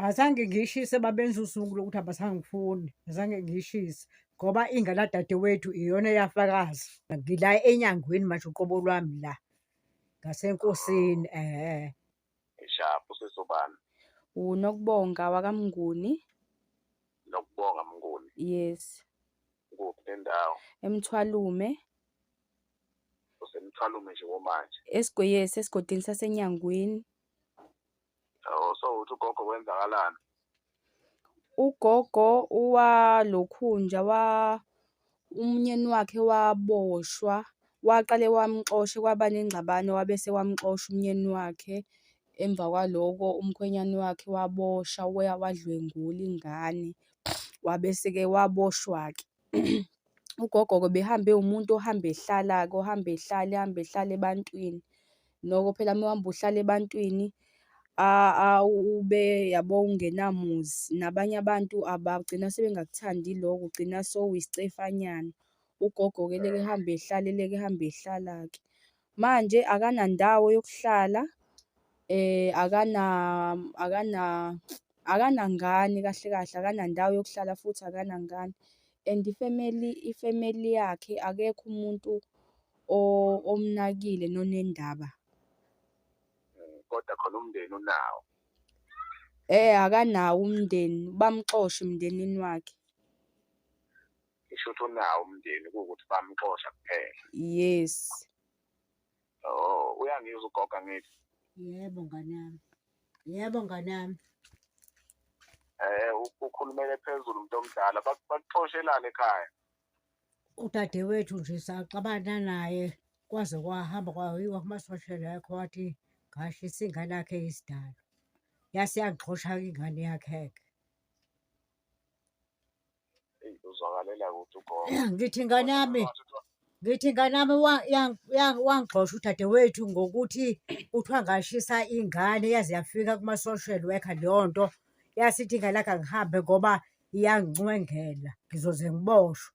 Azange ngiyishise babenza usuku lokuthi abasangifuni, azange ngiyishise ngoba ingane kadadewethu iyona eyafakaza. Ngila enyangweni manje uqobo lwami la ngasenkosini. Eshaphu sesobani? UNokubonga wakaMnguni. Nokubonga Mnguni. Yes. Kuphi nendawo? eMthwalume. Usemthwalume nje manje? Yes, esigodini saseNyangweni. So uthi ugogo kwenzakalani? Ugogo walokhunja umnyeni wakhe waboshwa, waqale wamxosha kwaba nengxabano wabese wamxosha umnyeni wakhe. Emva kwaloko umkhwenyane wakhe wabosha wadlwengula ingane, wabese-ke waboshwa-ke. Ugogo-ke behambe umuntu ohamba ehlala-ke, ohamba ehlala ebantwini. Noko phela mewuhamba uhlala ebantwini ube yabo ungenamuzi, nabanye abantu abagcina sebengakuthandi lokho, ugcina sowuyisicefanyana. Ugogo-ke eleke ehambe ehlala-ke. Manje akanandawo yokuhlala, akanangane kahle kahle, akanandawo yokuhlala futhi akanangane. And ifemeli yakhe akekho umuntu omnakile nonendaba. Kodwa khona umndeni unawo? Akanawo umndeni, bamxosha emndenini wakhe. Ngisho ukuthi unawo umndeni kuwukuthi bamxosha kuphela? Yes. Uyangizwa ugogo ngithi? Yebo nganami, yebo nganami. Ukhulumele phezulu umuntu omdala, bakuxoshelane ekhaya? Udadewethu nje saxabana naye kwaze kwahamba kwayiwa kumasosha akho wathi ngashisa ingane yakhe eyisidalwa. Yase yangixosha-ke ingane yakhe-ke. Uzwakalela ukuthi ugogo. Ngithi nganami wangixosha udadewethu ngokuthi kuthiwa ngashisa ingane yaze yafika kuma-social worker leyo nto. Yasithi ingane yakhe angihambe ngoba iyangincwengela ngizoze ngiboshwe.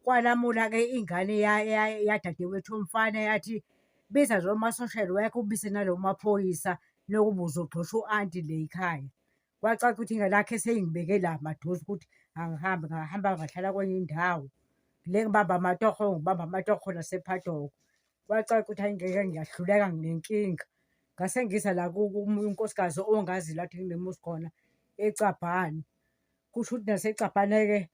Kwalamula-ke ingane yadadewethu umfana yathi biza nje oma-social worker, ubise nalo maphoyisa nokuba uzogxosha u-anti le yikhaya. Kwacaca ukuthi ingane yakhe seyingibeke la maduze ukuthi angihambe, ngahamba ngahlala kwenye indawo. Le ngibamba amatoho nasePhadoko. Kwacaca ukuthi hhayi ngeke ngiyahluleka nginenkinga. Ngase ngiza la unkosikazi ongazi la nginemuzi khona eCabhane. Kusho ukuthi naseCabhane-ke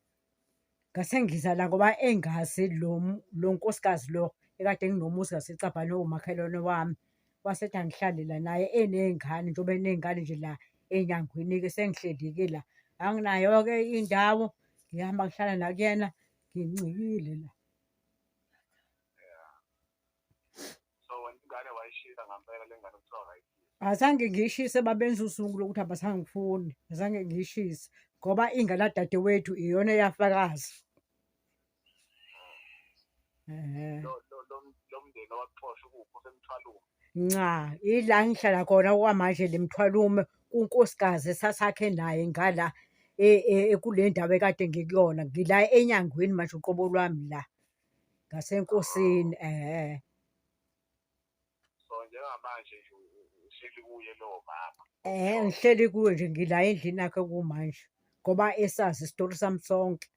ngase ngiza la ngoba engazi lo nkosikazi lo ekade nginomuzi ngaseCabhane owumakhelwane wami. Wasethi angihlale la naye eney'ngane njengoba eney'ngane nje la eNyangweni-ke sengihleli-ke la. Anginayo-ke indawo, ngihamba ngihlala nakuyena, ngincikile la. So wena ingane wayishisa ngampela le ngane kuthiwa wayishisa? Azange ngiyishise babenza usuku lokuthi abasangifuni, azange ngiyishise ngoba ingane kadadewethu iyona eyafakaza. Lo mndeni owakuxosha ukuphi, usemthwalume? Nca, ila ngihlala khona okwamanje le Mthwalume, kunkosikazi esasakhe naye ngala kule ndawo ekade ngikuyona. Ngila eNyangweni manje uqobo lwami la ngasenkosini. So njengamanje nje uhleli kuye lowo mama? Ngihleli kuwe nje, ngila endlini yakhe kumanje ngoba esazi isitori sami sonke.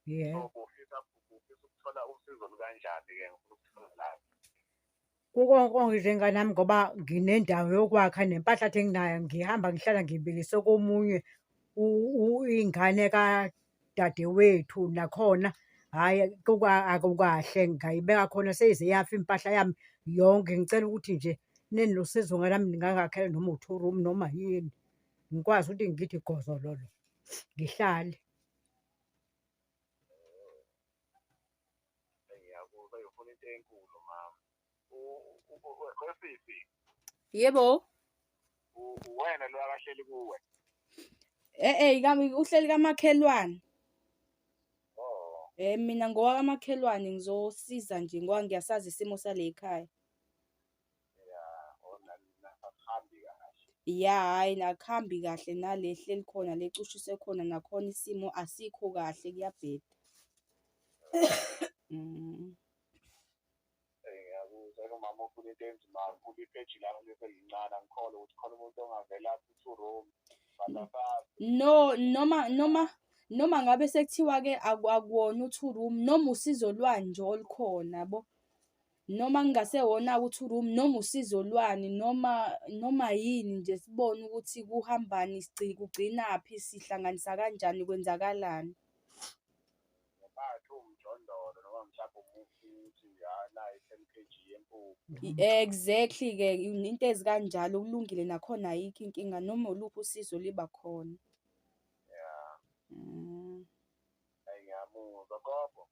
So ufisa ukuthola usizo lukanjani-ke ngifuna ukuthola la? Kukonke nje nganami ngoba nginendawo yokwakha nempahla kade nginayo, ngihamba ngihlala ngibekise komunye ingane kadadewethu nakhona. Hhayi akukahle, ngayibeka khona seyize yafa impahla yami yonke. Ngicela ukuthi nje nenosizo nganami ningangakhela noma u-two room noma yini, ngikwazi ukuthi ngithi gozololo ngihlale. Ngiyakuzwa ufuna into enkulu mama. Wesiphi? Yebo. Uwena lo akahleli kuwe? Uhleli kamakhelwane. Mina ngowakamakhelwane ngizosiza nje ngoba ngiyasazi isimo sale yikhaya. Hhayi akuhambi kahle nale hleli khona le ecushiswe khona nakhona isimo asikho kahle, kuyabheda. Ngiyakuzwa umama ofuna into enzima kakhulu ipeji lami leselincane angikholwa ukuthi khona umuntu ongavela athi u-two room No, noma ngabe sekuthiwa-ke akuwona u-two room, noma usizo lwani nje olukhona yabo. Noma kungasewona-ke u-two room, noma usizo lwani, noma yini nje sibone ukuthi kuhambani, kugcinaphi, sihlanganisa kanjani, kwenzakalani. ngathi umjondolo noma mhlawumbe umufi ukuthi nayi 10 kg yempuphu. Exactly-ke into ezikanjalo kulungile nakhona ayikho inkinga noma oluphi usizo liba khona. Hayi ngiyamuzwa gogo.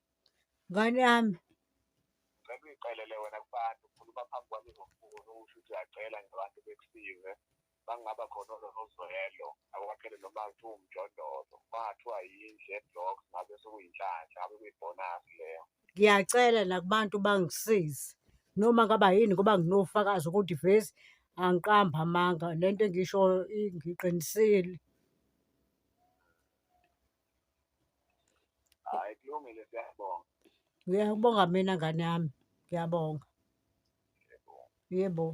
Ngane yami, Ngicela uyixelele wena kubantu ukhuluma phambi kwami uzofuna usho ukuthi uyacela nje abantu bekusize bangaba khona ozwelo akwakhele noma kuthiwa umjondolo kungathiwa yindlu eblocks ngabe sekuyinhlanhla ngabe kuyibonasi leyo. ngiyacela nakubantu bangisize noma ngaba yini ngoba nginofakazi ukuthi vese angiqambi amanga, lento engisho ngiqinisile. Hayi kulungile siyabonga. Ngiyabonga mina ngane yami, ngiyabonga. Yebo.